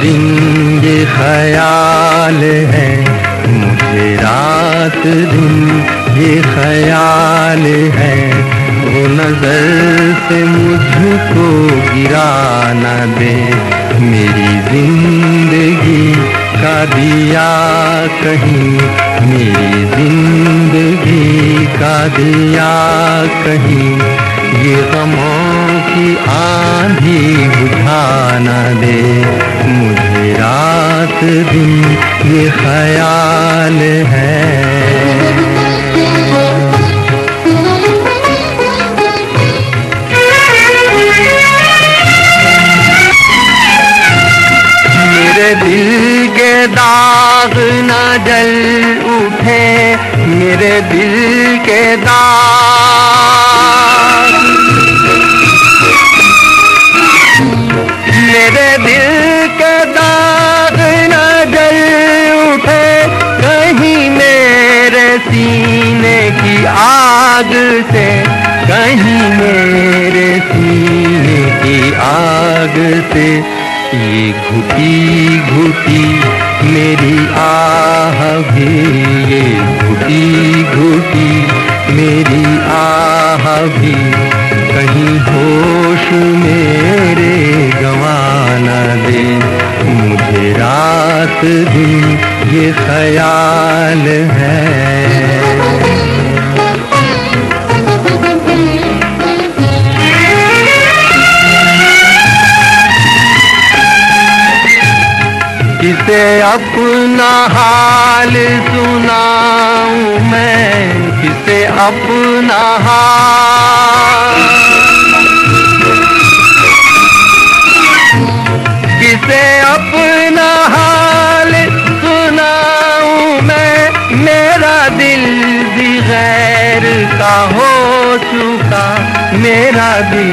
दिन ये ख्याल है, मुझे रात दिन ये ख्याल है, वो नजर से मुझको गिरा न दे, मेरी जिंदगी का दिया कहीं, मेरी जिंदगी का दिया कहीं, ये गमों की आंधी बुझा न दे, मुझे रात दिन ये ख्याल है। मेरे दिल के दाग न जल उठे, मेरे दिल के दाग, मेरे दिल के दाग न जल उठे, कहीं मेरे सीने की आग से, कहीं मेरे सीने की आग से, ये घुटी घुटी मेरी आह भी, ये घुटी घुटी मेरी आह भी, कहीं होश मेरे गंवा न दे, मुझे रात दिन ये ख्याल है। किसे अपना हाल सुनाऊं मैं, किसे अपना हाल, किसे अपना हाल सुनाऊं मैं, मेरा दिल भी गैर का हो चुका, मेरा दिल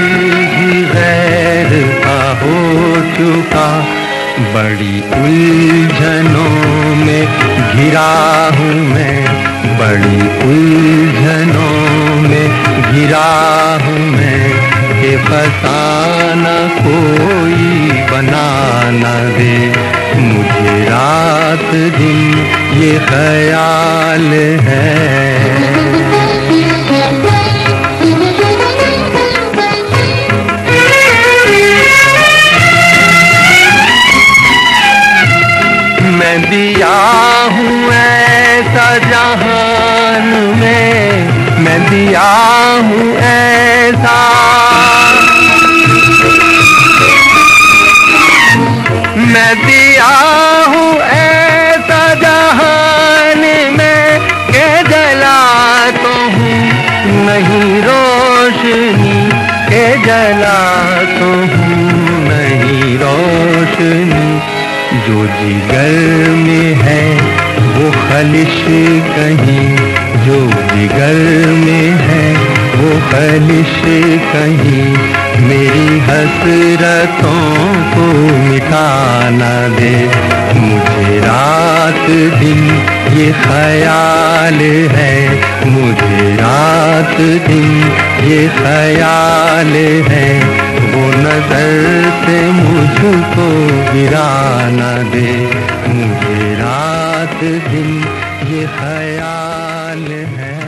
भी गैर का हो चुका, बड़ी उलझनों में घिरा हूँ मैं, बड़ी उलझनों में घिरा हूँ मैं, कि फसाना कोई बना न दे, मुझे रात दिन ये ख्याल है। मैं दिया हूँ ऐसा जहान में, मैं दिया हूँ ऐसा, मैं दिया हूँ ऐसा जहान में, के जला तो हूँ नहीं रोशनी, के जला तो हूँ नहीं रोशनी, जो जिगर में है वो खलिश कहीं, जो जिगर में है वो खलिश कहीं, मेरी हसरतों को मिटा न दे, मुझे रात दिन ये ख्याल है, मुझे रात दिन ये ख्याल है, वो नजर से मुझको गिरा न दे, मुझे रात दिन ये ख्याल है।